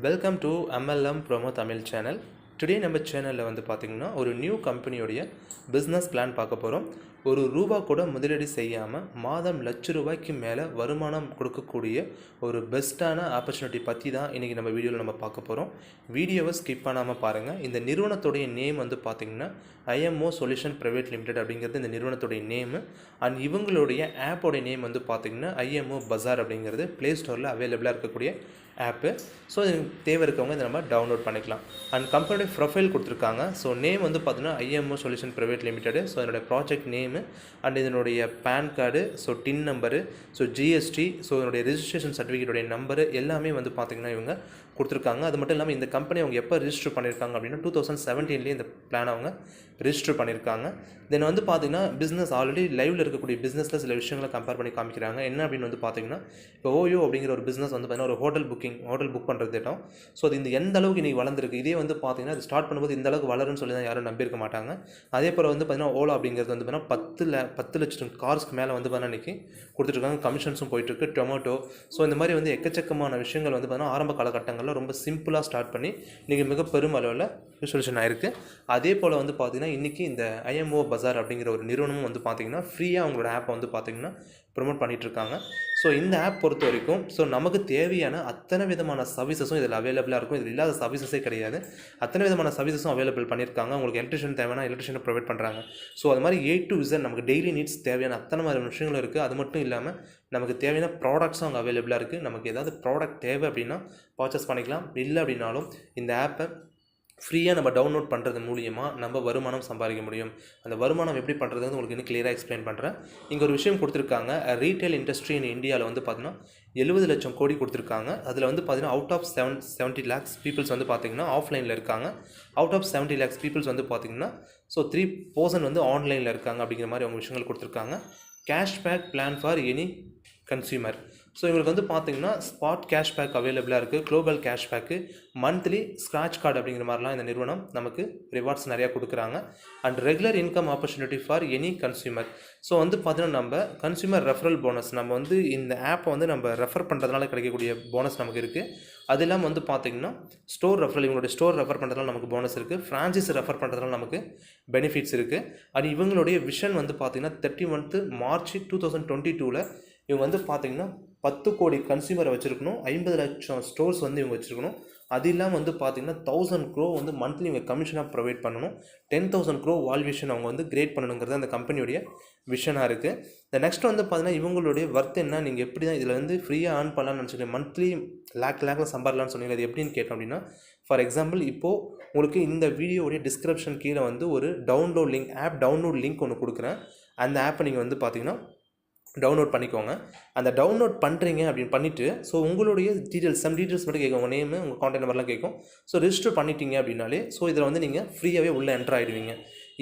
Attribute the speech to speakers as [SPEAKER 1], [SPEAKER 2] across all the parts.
[SPEAKER 1] Welcome to MLM promo Tamil channel. Today நம்ம சேனலில் வந்து பார்த்திங்கன்னா ஒரு நியூ கம்பெனியோடைய பிஸ்னஸ் பிளான் பார்க்க போகிறோம். ஒரு ரூபா கூட முதலீடு செய்யாமல் மாதம் ₹1,00,000 மேலே வருமானம் கொடுக்கக்கூடிய ஒரு பெஸ்ட்டான ஆப்பர்ச்சுனிட்டி பற்றி தான் இன்றைக்கி நம்ம வீடியோவில் நம்ம பார்க்க போகிறோம். வீடியோவை ஸ்கிப் பண்ணாமல் பாருங்கள். இந்த நிறுவனத்துடைய நேம் வந்து பார்த்திங்கன்னா IMO சொல்யூஷன் பிரைவேட் லிமிடெட் அப்படிங்கிறது இந்த நிறுவனத்துடைய நேமு. அண்ட் இவங்களுடைய ஆப்போடைய நேம் வந்து பார்த்திங்கன்னா IMO பஜார் அப்படிங்கிறது ப்ளே ஸ்டோரில் அவைலபிளாக இருக்கக்கூடிய ஆப்பு. ஸோ இது தேவை இருக்கவங்க இதை நம்ம டவுன்லோட் பண்ணிக்கலாம். அண்ட் கம்பெனியோட ப்ரொஃபைல் கொடுத்துருக்காங்க. ஸோ நேம் வந்து பார்த்தீங்கன்னா IMO solution private limited. So என்னோடய ப்ராஜெக்ட் நேமு அண்ட் இதனுடைய பேன் கார்டு, ஸோ டின் நம்பரு, ஸோ GST, ஸோ இதனுடைய ரெஜிஸ்ட்ரேஷன் சர்டிஃபிகேட்டுடைய நம்பரு எல்லாமே வந்து பார்த்திங்கன்னா இவங்க கொடுத்துருக்காங்க. அது மட்டும் இல்லாமல் இந்த கம்பெனி அவங்க எப்போ ரிஜிஸ்டர் பண்ணியிருக்காங்க அப்படின்னா 2017 இந்த பிளான் அவங்க ரிஜிஸ்டர் பண்ணியிருக்காங்க. தென் வந்து பார்த்திங்கன்னா பிஸ்னஸ் ஆல்ரெடி லைவில் இருக்கக்கூடிய பிஸ்னஸில் சில விஷயங்களை கம்பேர் பண்ணி காமிக்கிறாங்க. என்ன அப்படின்னு வந்து பார்த்திங்கன்னா இப்போ ஓயோ அப்படிங்கிற ஒரு பிஸ்னஸ் வந்து பார்த்திங்கன்னா ஒரு ஹோட்டல் புக் பண்ணுறது திட்டம். ஸோ அது இந்த எந்த அளவுக்கு இன்றைக்கி வளர்ந்துருக்கு. இதே வந்து பார்த்திங்கன்னா அது ஸ்டார்ட் பண்ணும்போது இந்த அளவுக்கு வளரும்னு சொல்லி தான் யாரும் நம்பியிருக்க மாட்டாங்க. அதே போல் வந்து பார்த்திங்கன்னா ஓலா அப்படிங்கிறது வந்து பார்த்திங்கன்னா 10 லட்சம் கார்ஸ்க்கு மேலே வந்து பார்த்திங்கன்னா இன்றைக்கி கொடுத்துட்ருக்காங்க. கமிஷன்ஸும் போயிட்டுருக்கு. டொமேட்டோ, ஸோ இந்த மாதிரி வந்து எக்கச்சக்கமான விஷயங்கள் வந்து பார்த்திங்கன்னா ஆரம்ப காலகட்டங்களில் ரொம்ப சிம்பிளாக ஸ்டார்ட் பண்ணி இன்றைக்கி மிக பெரும் அளவில் விசுவலேஷன் ஆயிருக்கு. அதே போல் வந்து பார்த்திங்கன்னா இன்றைக்கி இந்த IMO பஜார் அப்படிங்கிற ஒரு நிறுவனமும் வந்து பார்த்திங்கன்னா ஃப்ரீயாக அவங்களோட ஆப்பை வந்து பார்த்திங்கன்னா ப்ரொமோட் பண்ணிகிட்ருக்காங்க. ஸோ இந்த ஆப் பொறுத்த வரைக்கும் ஸோ நமக்கு தேவையான அத்தனை விதமான சர்வீசஸும் இதில் அவைலபிளாக இருக்கும். இதில் இல்லாத சர்வீசஸே கிடையாது. அத்தனை விதமான சர்வீசஸும் அவைலபிள் பண்ணியிருக்காங்க. உங்களுக்கு எலக்ட்ரிஷியன் தேவையான எலக்ட்ரிஷியனை ப்ரொவைட் பண்ணுறாங்க. ஸோ அது மாதிரி A to Z நமக்கு டெய்லி நீட்ஸ் தேவையான அத்தனை மாதிரி விஷயங்களும் இருக்குது. அது மட்டும் இல்லாமல் நமக்கு தேவையான ப்ராடக்ட்ஸும் அங்கே அவைலபிளாக இருக்குது. நமக்கு ஏதாவது ப்ராடக்ட் தேவை அப்படின்னா பர்ச்சேஸ் பண்ணிக்கலாம். இல்லை அப்படின்னாலும் இந்த ஆப்பை ஃப்ரீயாக நம்ம டவுன்லோட் பண்ணுறது மூலியமாக நம்ம வருமானம் சம்பாதிக்க முடியும். அந்த வருமானம் எப்படி பண்ணுறது உங்களுக்கு இன்னும் கிளியராக எக்ஸ்பிளைன் பண்ணுறேன். இங்கே ஒரு விஷயம் கொடுத்துருக்காங்க. ரீட்டைல் இண்டஸ்ட்ரி இன் இந்தியாவில் வந்து பார்த்தீங்கன்னா 70 லட்சம் கோடி கொடுத்துருக்காங்க. அதில் வந்து பார்த்தீங்கன்னா அவுட் ஆஃப் 70 lakhs பீப்புள்ஸ் வந்து பார்த்திங்கன்னா ஆஃப்லைனில் இருக்காங்க. அவுட் ஆஃப் 70 lakhs பீப்புள்ஸ் வந்து பார்த்திங்கன்னா ஸோ 3% வந்து ஆன்லைனில் இருக்காங்க அப்படிங்கிற மாதிரி அவங்க விஷயங்கள் கொடுத்துருக்காங்க. Cashback plan for any consumer. So இவங்களுக்கு வந்து பார்த்திங்கன்னா ஸ்பாட் கேஷ்பேக் அவைலபிளாக இருக்குது. Global cashback, monthly scratch card அப்படிங்கிற மாதிரிலாம் இந்த நிறுவனம் நமக்கு ரிவார்ட்ஸ் நிறையா கொடுக்குறாங்க. And regular income opportunity for any consumer. So வந்து பார்த்திங்கன்னா நம்ம கன்சியூமர் ரெஃபரல் போனஸ், நம்ம வந்து இந்த ஆப்பை வந்து நம்ம ரெஃபர் பண்ணுறதுனால கிடைக்கக்கூடிய போனஸ் நமக்கு இருக்குது. அது இல்லாமல் வந்து பார்த்திங்கன்னா ஸ்டோர் ரெஃபரல், இவங்களுடைய ஸ்டோர் ரெஃபர் பண்ணுறதுனால நமக்கு போனஸ் இருக்குது. ஃப்ரான்ச்சைஸ் ரெஃபர் பண்ணுறதுனால நமக்கு பெனிஃபிட்ஸ் இருக்குது. அது இவங்களுடைய விஷன் வந்து பார்த்திங்கன்னா 31 மார்ச் 2022 இவங்க வந்து பார்த்திங்கன்னா 10 கோடி கன்சியூமரை வச்சுருக்கணும். 50 லட்சம் ஸ்டோர்ஸ் வந்து இவங்க வச்சுருக்கணும். அது இல்லாமல் வந்து பார்த்திங்கன்னா 1000 crore வந்து மந்த்லி இவங்க கமிஷனாக ப்ரொவைட் பண்ணணும். 10,000 crore வால்யூஷன் அவங்க வந்து கிரியேட் பண்ணணுங்கிறது அந்த கம்பெனியோடைய விஷனாக இருக்குது. இந்த நெக்ஸ்ட் வந்து பார்த்திங்கன்னா இவங்களுடைய ஒர்த் என்ன, நீங்கள் எப்படி தான் இதில் வந்து ஃப்ரீயாக ஏர்ன் பண்ணலாம்னு நினச்சிட்டு மந்த்லி லேக்கில் சம்பாடலாம்னு சொன்னீங்க. அது எப்படின்னு கேட்டோம் அப்படின்னா, ஃபார் எக்ஸாம்பிள் இப்போது உங்களுக்கு இந்த வீடியோடைய டிஸ்கிரிப்ஷன் கீழே வந்து ஒரு download link, app download link ஒன்று கொடுக்குறேன். அந்த ஆப்பை நீங்கள் வந்து பார்த்திங்கன்னா டவுன்லோட் பண்ணிக்கோங்க. அந்த டவுன்லோட் பண்ணுறீங்க அப்படின்னு பண்ணிவிட்டு ஸோ உங்களுடைய டீட்டெயில்ஸ் மட்டும் கேட்கும். உங்கள் நேமு, உங்கள் கான்டாக்ட் நம்பர்லாம் கேட்கும். ஸோ ரெஜிஸ்டர் பண்ணிட்டீங்க அப்படின்னாலே ஸோ இதில் வந்து நீங்கள் ஃப்ரீயாகவே உள்ளே என்டர் ஆகிடுவீங்க.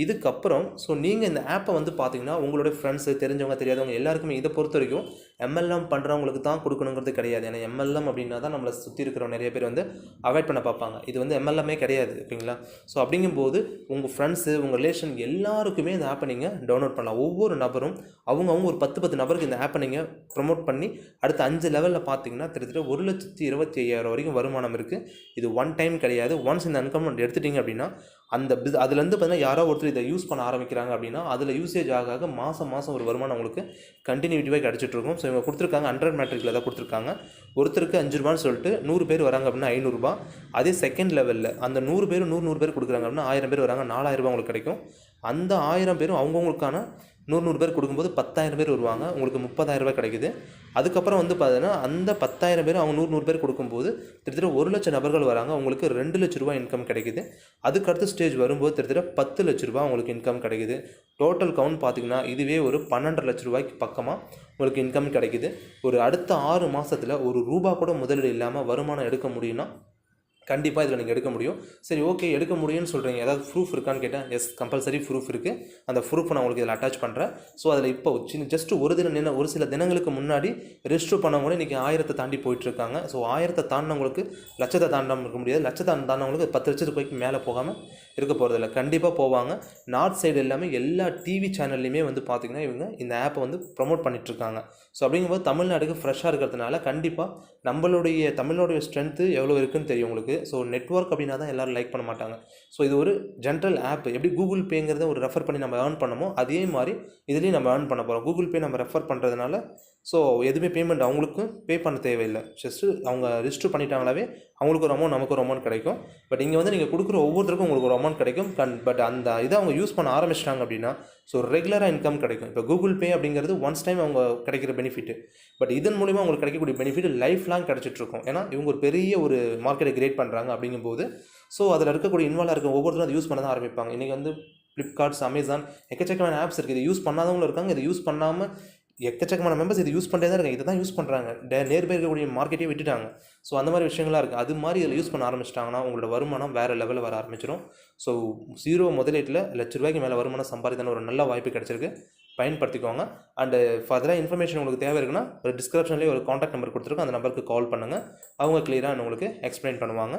[SPEAKER 1] இதுக்கப்புறம் ஸோ நீங்கள் இந்த ஆப்பை வந்து பார்த்திங்கன்னா உங்களுடைய ஃப்ரெண்ட்ஸு, தெரிஞ்சவங்க, தெரியாதவங்க எல்லாருக்குமே இதை பொறுத்த வரைக்கும் MLM பண்ணுறவங்களுக்கு தான் கொடுக்கணுங்கிறது கிடையாது. ஏன்னா MLM அப்படின்னா தான் நம்மளை சுற்றி இருக்கிற நிறைய பேர் வந்து அவாய்ட் பண்ண பார்ப்பாங்க. இது வந்து MLM கிடையாது, ஓகேங்களா? ஸோ அப்படிங்கும்போது உங்கள் ஃப்ரெண்ட்ஸு, உங்கள் ரிலேஷன் எல்லாருக்குமே இந்த ஆப்பை நீங்கள் டவுன்லோட் பண்ணலாம். ஒவ்வொரு நபரும் அவங்க ஒரு 10 நபருக்கு இந்த ஆப்பை நீங்கள் ப்ரொமோட் பண்ணி அடுத்த 5 லெவலில் பார்த்தீங்கன்னா கிட்டத்தட்ட 1,25,000 வரைக்கும் வருமானம் இருக்குது. இது ஒன் டைம் கிடையாது. ஒன்ஸ் இந்த இன்கம் எடுத்துட்டிங்க அப்படின்னா அதுலேருந்து பார்த்தீங்கன்னா யாரோ ஒருத்தர் இதை யூஸ் பண்ண ஆரம்பிக்கிறாங்க அப்படின்னா அதில் யூசேஜ் ஆக மாதம் ஒரு வருமானம் உங்களுக்கு கண்டினியூட்டிவாக கிடச்சிட்ருக்கும். ஸோ இவங்க கொடுத்துருக்காங்க 100 மேட்ரிக்கில் தான் கொடுத்துருக்காங்க. ஒருத்தருக்கு 5 ரூபான்னு சொல்லிட்டு 100 பேர் வராங்க அப்படின்னா 500 ரூபா. அதே செகண்ட் லெவலில் அந்த 100 பேர் 100 பேர் கொடுக்குறாங்க அப்படின்னா 1000 பேர் வராங்க, 4000 ரூபா உங்களுக்கு கிடைக்கும். அந்த 1000 பேரும் அவங்கவுங்களுக்கான 100 பேர் கொடுக்கும்போது 10,000 பேர் வருவாங்க, உங்களுக்கு 30,000 ரூபாய் கிடைக்குது. அதுக்கப்புறம் வந்து பார்த்தீங்கன்னா அந்த 10,000 பேர் அவங்க 100 பேர் கொடுக்கும்போது கிட்டத்தட்ட 1 லட்சம் நபர்கள் வராங்க, உங்களுக்கு 2 லட்ச ரூபா இன்கம் கிடைக்குது. அதுக்கடுத்த ஸ்டேஜ் வரும்போது கிட்டத்தட்ட 10 லட்ச ரூபா உங்களுக்கு இன்கம் கிடைக்குது. டோட்டல் கவுண்ட் பார்த்திங்கன்னா இதுவே ஒரு 12.5 லட்ச ரூபாய்க்கு பக்கமாக உங்களுக்கு இன்கம் கிடைக்குது. ஒரு அடுத்த 6 மாதத்தில் ஒரு ரூபா கூட முதலீடு இல்லாமல் வருமானம் எடுக்க முடியும்னா கண்டிப்பாக இதில் நீங்கள் எடுக்க முடியும். சரி, ஓகே, எடுக்க முடியும்னு சொல்கிறீங்க, ஏதாவது ப்ரூஃப் இருக்கான்னு கேட்டால், எஸ், கம்பல்சரி ப்ரூஃப் இருக்குது. அந்த ப்ரூஃப் நான் உங்களுக்கு இதில் அட்டாச் பண்ணுறேன். ஸோ அதில் இப்போ ஜஸ்ட் ஒரு சில தினங்களுக்கு முன்னாடி ரெஜிஸ்டர் பண்ணவங்க இன்றைக்கி 1000 தாண்டி போயிட்டுருக்காங்க. ஸோ 1000 தாண்டினவங்களுக்கு லட்சத்தை தாண்டாமல் இருக்க முடியாது, லட்சத்தை தாண்டினவங்களுக்கு 10 லட்சத்துக்கு மேலே போகாமல் இருக்க போகிறதில்ல, கண்டிப்பாக போவாங்க. நார்த் சைடு எல்லாமே எல்லா டிவி சேனல்லையுமே வந்து பார்த்திங்கன்னா இவங்க இந்த ஆப்பை வந்து ப்ரொமோட் பண்ணிகிட்ருக்காங்க. ஸோ அப்படிங்கும்போது தமிழ்நாடுக்கு ஃப்ரெஷ்ஷாக இருக்கிறதுனால கண்டிப்பாக தமிழோடைய ஸ்ட்ரென்த்து எவ்வளோ இருக்குதுன்னு தெரியும் உங்களுக்கு. ஸோ நெட்வொர்க் அப்படின்னா தான் எல்லோரும் லைக் பண்ண மாட்டாங்க. ஸோ இது ஒரு ஜென்ரல் ஆப். எப்படி கூகுள் பேங்கிறத ஒரு ரெஃபர் பண்ணி நம்ம ஏர்ன் பண்ணமோ அதே மாதிரி இதுலேயும் நம்ம ஏர்ன் பண்ண போகிறோம். கூகுள் பே நம்ம ரெஃபர் பண்ணுறதுனால ஸோ எதுவுமே பேமெண்ட் அவங்களுக்கும் பே பண்ண தேவையில்லை. ஜஸ்ட்டு அவங்க ரிஜிஸ்டர் பண்ணிட்டாங்களாவே அவங்களுக்கு ஒரு அமௌண்ட், நமக்கு ஒரு அமௌண்ட் கிடைக்கும். பட் இங்கே வந்து நீங்கள் கொடுக்குற ஒவ்வொருத்தருக்கும் உங்களுக்கு ஒரு அமௌண்ட் கிடைக்கும். பட் அந்த இதை அவங்க யூஸ் பண்ண ஆரம்பிச்சிட்டாங்க அப்படின்னா ஸோ ரெகுலராக இன்கம் கிடைக்கும். இப்போ கூகுள் பே அப்படிங்கிறது ஒன்ஸ் டைம் அவங்க கிடைக்கிற பெனிஃபிட். பட் இதன் மூலிமா அவங்களுக்கு கிடைக்கக்கூடிய பெனிஃபிட் லைஃப் லாங் கிடச்சிட்ருக்கும். ஏன்னா இவங்க ஒரு பெரிய ஒரு மார்க்கெட்டை கிரியேட் பண்ணுறாங்க அப்படிங்கும்போது ஸோ அதில் இருக்கக்கூடிய இன்வால்வ் இருக்க ஒவ்வொருத்தரும் அதை யூஸ் பண்ண தான் ஆரம்பிப்பாங்க. இன்றைக்கி வந்து ஃப்ளிப்கார்ட்ஸ், அமேசான், எக்கச்சக்கமான ஆப்ஸ் இருக்குது. இது யூஸ் பண்ணாதவங்களும் இருக்காங்க, இதை யூஸ் பண்ணாமல் எக்கச்சக்கமான மெம்பர்ஸ் இது யூஸ் பண்ணிட்டே தான் இருக்காங்க. இதை தான் யூஸ் பண்ணுறாங்க, நேர்பை இருக்கக்கூடிய மார்க்கெட்டே விட்டுட்டாங்க. ஸோ அந்த மாதிரி விஷயங்களாக இருக்குது. அது மாதிரி இதில் யூஸ் பண்ண ஆரம்பிச்சிட்டாங்கன்னா உங்களோட வருமானம் வேறு லெவலில் வர ஆரம்பிச்சிடும். ஸோ 0 முதலீட்டில் ₹1,00,000 மேலே வருமானம் சம்பாதித்தான ஒரு நல்ல வாய்ப்பு கிடச்சிருக்கு, பயன்படுத்திக்கோங்க. அண்டு ஃபர்தராக இன்ஃபர்மேஷன் உங்களுக்கு தேவை இருக்குன்னா ஒரு டிஸ்கிரிப்ஷன்லேயே ஒரு காண்டாக்ட் நம்பர் கொடுத்துருக்கோம், அந்த நம்பருக்கு கால் பண்ணுங்கள். அவங்க கிளியராக உங்களுக்கு எக்ஸ்பிளைன் பண்ணுவாங்க.